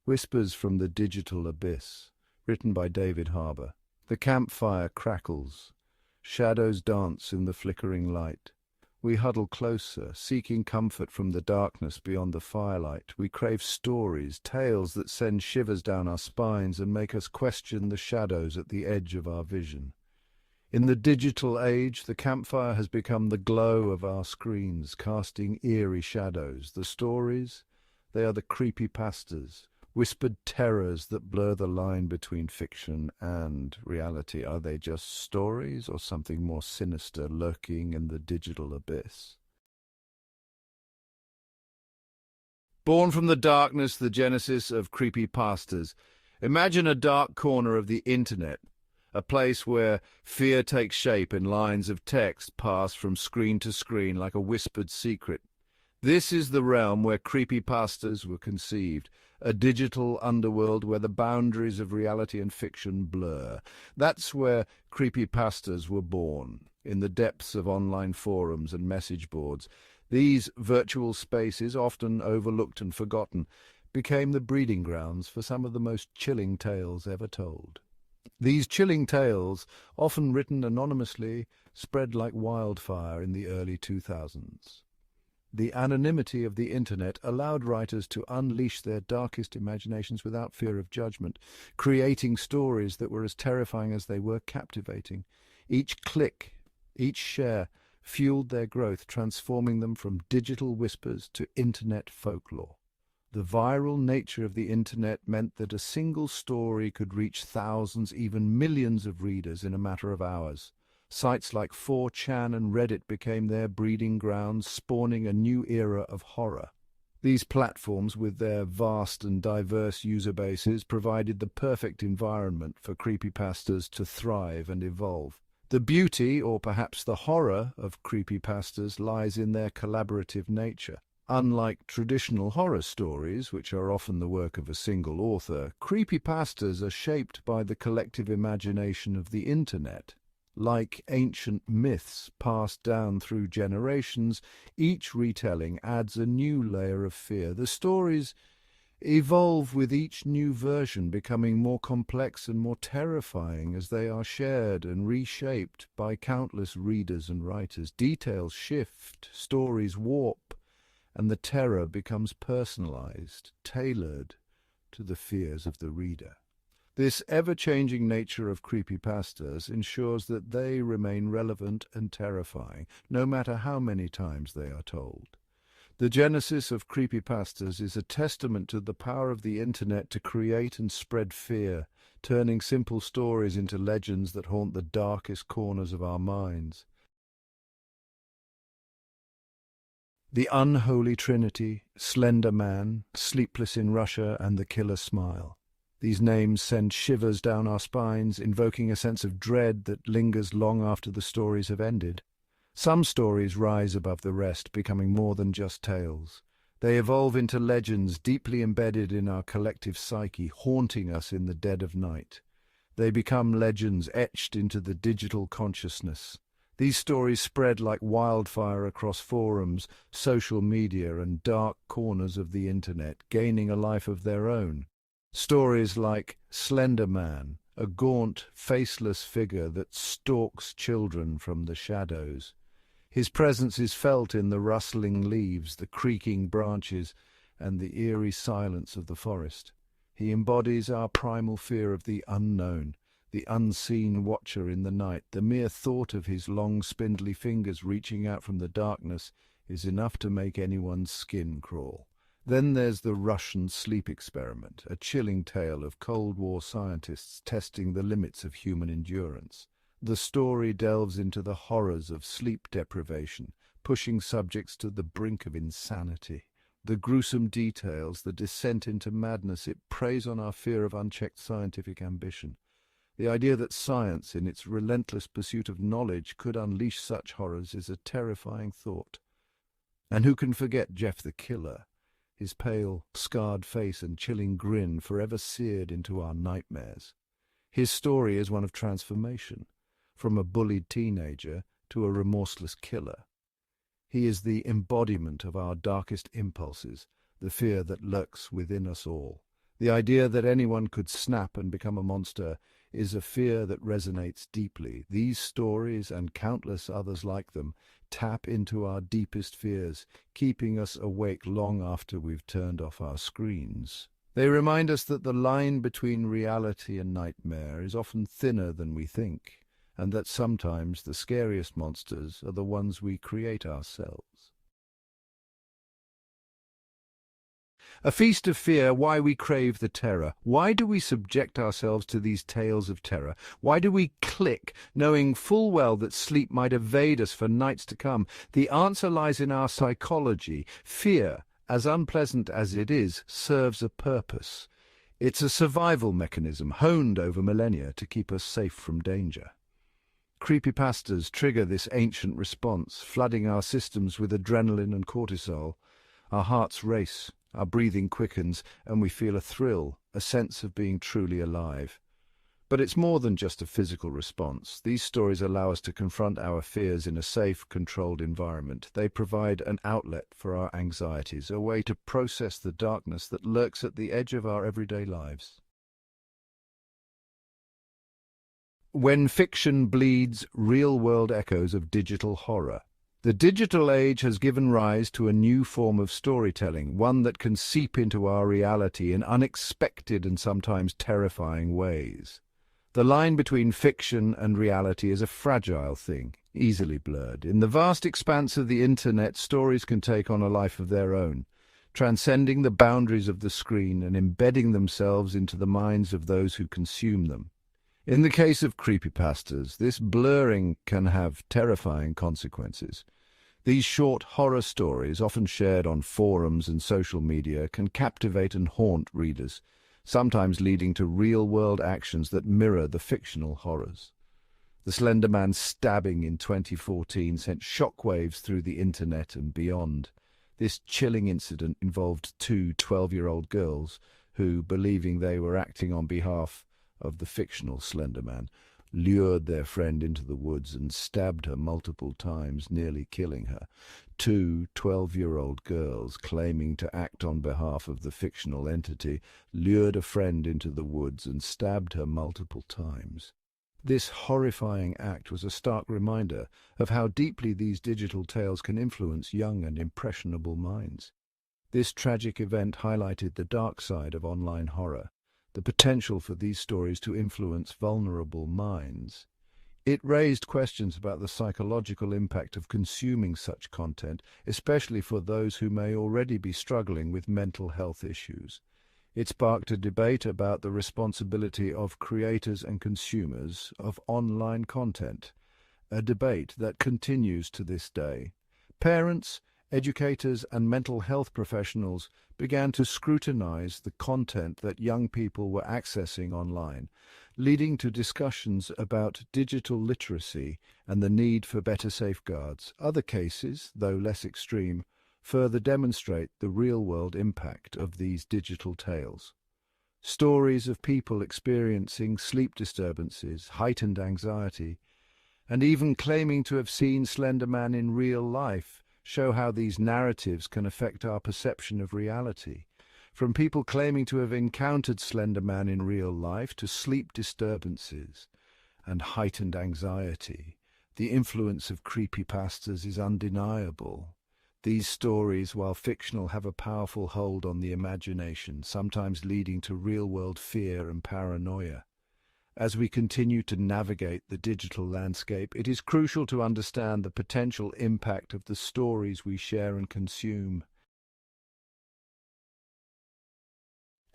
Whispers from the Digital Abyss, written by David Harbour. The campfire crackles. Shadows dance in the flickering light. We huddle closer, seeking comfort from the darkness beyond the firelight. We crave stories, tales that send shivers down our spines and make us question the shadows at the edge of our vision. In the digital age, the campfire has become the glow of our screens, casting eerie shadows. The stories, they are the creepypastas, whispered terrors that blur the line between fiction and reality. Are they just stories or something more sinister lurking in the digital abyss? Born from the darkness, the genesis of creepypastas. Imagine a dark corner of the internet, a place where fear takes shape and lines of text pass from screen to screen like a whispered secret. This is the realm where creepypastas were conceived, a digital underworld where the boundaries of reality and fiction blur. That's where creepypastas were born, in the depths of online forums and message boards. These virtual spaces, often overlooked and forgotten, became the breeding grounds for some of the most chilling tales ever told. These chilling tales, often written anonymously, spread like wildfire in the early 2000s. The anonymity of the internet allowed writers to unleash their darkest imaginations without fear of judgment, creating stories that were as terrifying as they were captivating. Each click, each share, fueled their growth, transforming them from digital whispers to internet folklore. The viral nature of the internet meant that a single story could reach thousands, even millions of readers in a matter of hours. Sites like 4chan and Reddit became their breeding grounds, spawning a new era of horror. These platforms, with their vast and diverse user bases, provided the perfect environment for creepypastas to thrive and evolve. The beauty, or perhaps the horror, of creepypastas lies in their collaborative nature. Unlike traditional horror stories, which are often the work of a single author, creepypastas are shaped by the collective imagination of the internet. Like ancient myths passed down through generations, each retelling adds a new layer of fear. The stories evolve with each new version, becoming more complex and more terrifying as they are shared and reshaped by countless readers and writers. Details shift, stories warp, and the terror becomes personalized, tailored to the fears of the reader. This ever-changing nature of creepypastas ensures that they remain relevant and terrifying, no matter how many times they are told. The genesis of creepypastas is a testament to the power of the internet to create and spread fear, turning simple stories into legends that haunt the darkest corners of our minds. The Unholy Trinity, Slender Man, Sleepless in Russia, and The Killer Smile. These names send shivers down our spines, invoking a sense of dread that lingers long after the stories have ended. Some stories rise above the rest, becoming more than just tales. They evolve into legends deeply embedded in our collective psyche, haunting us in the dead of night. They become legends etched into the digital consciousness. These stories spread like wildfire across forums, social media, and dark corners of the internet, gaining a life of their own. Stories like Slender Man, a gaunt, faceless figure that stalks children from the shadows. His presence is felt in the rustling leaves, the creaking branches, and the eerie silence of the forest. He embodies our primal fear of the unknown, the unseen watcher in the night. The mere thought of his long, spindly fingers reaching out from the darkness is enough to make anyone's skin crawl. Then there's the Russian sleep experiment, a chilling tale of Cold War scientists testing the limits of human endurance. The story delves into the horrors of sleep deprivation, pushing subjects to the brink of insanity. The gruesome details, the descent into madness, it preys on our fear of unchecked scientific ambition. The idea that science, in its relentless pursuit of knowledge, could unleash such horrors is a terrifying thought. And who can forget Jeff the Killer? His pale, scarred face and chilling grin forever seared into our nightmares. His story is one of transformation, from a bullied teenager to a remorseless killer. He is the embodiment of our darkest impulses, the fear that lurks within us all. The idea that anyone could snap and become a monster is a fear that resonates deeply. These stories, and countless others like them, tap into our deepest fears, keeping us awake long after we've turned off our screens. They remind us that the line between reality and nightmare is often thinner than we think, and that sometimes the scariest monsters are the ones we create ourselves. A feast of fear, why we crave the terror. Why do we subject ourselves to these tales of terror? Why do we click, knowing full well that sleep might evade us for nights to come? The answer lies in our psychology. Fear, as unpleasant as it is, serves a purpose. It's a survival mechanism honed over millennia to keep us safe from danger. Creepypastas trigger this ancient response, flooding our systems with adrenaline and cortisol. Our hearts race, our breathing quickens, and we feel a thrill, a sense of being truly alive. But it's more than just a physical response. These stories allow us to confront our fears in a safe, controlled environment. They provide an outlet for our anxieties, a way to process the darkness that lurks at the edge of our everyday lives. When fiction bleeds real-world echoes of digital horror. The digital age has given rise to a new form of storytelling, one that can seep into our reality in unexpected and sometimes terrifying ways. The line between fiction and reality is a fragile thing, easily blurred. In the vast expanse of the internet, stories can take on a life of their own, transcending the boundaries of the screen and embedding themselves into the minds of those who consume them. In the case of creepypastas, this blurring can have terrifying consequences. These short horror stories, often shared on forums and social media, can captivate and haunt readers, sometimes leading to real-world actions that mirror the fictional horrors. The Slender Man stabbing in 2014 sent shockwaves through the internet and beyond. This chilling incident involved two 12-year-old girls who, believing they were acting on behalf of the fictional Slender Man, lured their friend into the woods and stabbed her multiple times, nearly killing her. Two 12-year-old girls, claiming to act on behalf of the fictional entity, lured a friend into the woods and stabbed her multiple times. This horrifying act was a stark reminder of how deeply these digital tales can influence young and impressionable minds. This tragic event highlighted the dark side of online horror, the potential for these stories to influence vulnerable minds. It raised questions about the psychological impact of consuming such content, especially for those who may already be struggling with mental health issues. It sparked a debate about the responsibility of creators and consumers of online content, a debate that continues to this day. Parents, educators, and mental health professionals began to scrutinize the content that young people were accessing online, leading to discussions about digital literacy and the need for better safeguards. Other cases, though less extreme, further demonstrate the real-world impact of these digital tales. Stories of people experiencing sleep disturbances, heightened anxiety, and even claiming to have seen Slender Man in real life show how these narratives can affect our perception of reality. From people claiming to have encountered Slender Man in real life to sleep disturbances and heightened anxiety, the influence of creepypastas is undeniable. These stories, while fictional, have a powerful hold on the imagination, sometimes leading to real-world fear and paranoia. As we continue to navigate the digital landscape, it is crucial to understand the potential impact of the stories we share and consume.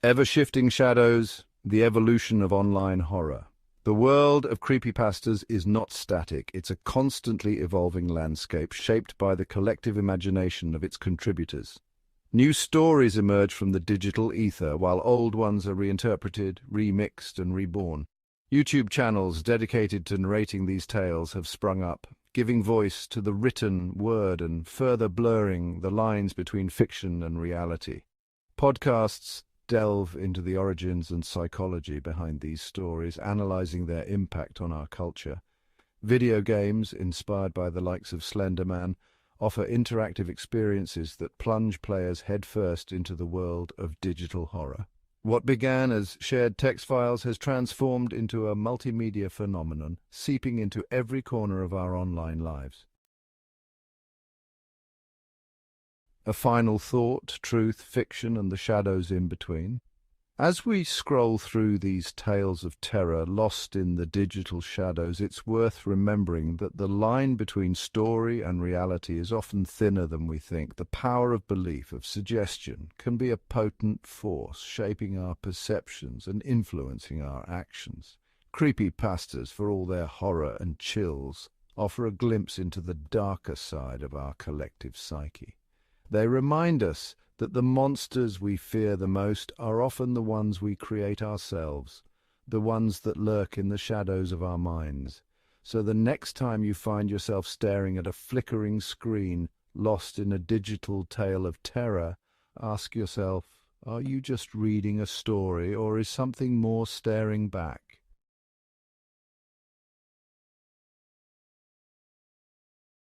Ever-shifting shadows, the evolution of online horror. The world of creepypastas is not static. It's a constantly evolving landscape shaped by the collective imagination of its contributors. New stories emerge from the digital ether, while old ones are reinterpreted, remixed, and reborn. YouTube channels dedicated to narrating these tales have sprung up, giving voice to the written word and further blurring the lines between fiction and reality. Podcasts delve into the origins and psychology behind these stories, analyzing their impact on our culture. Video games, inspired by the likes of Slender Man, offer interactive experiences that plunge players headfirst into the world of digital horror. What began as shared text files has transformed into a multimedia phenomenon, seeping into every corner of our online lives. A final thought, truth, fiction, and the shadows in between. As we scroll through these tales of terror lost in the digital shadows, it's worth remembering that the line between story and reality is often thinner than we think. The power of belief, of suggestion, can be a potent force, shaping our perceptions and influencing our actions. Creepypastas, for all their horror and chills, offer a glimpse into the darker side of our collective psyche. They remind us that the monsters we fear the most are often the ones we create ourselves, the ones that lurk in the shadows of our minds. So the next time you find yourself staring at a flickering screen, lost in a digital tale of terror, ask yourself, are you just reading a story, or is something more staring back?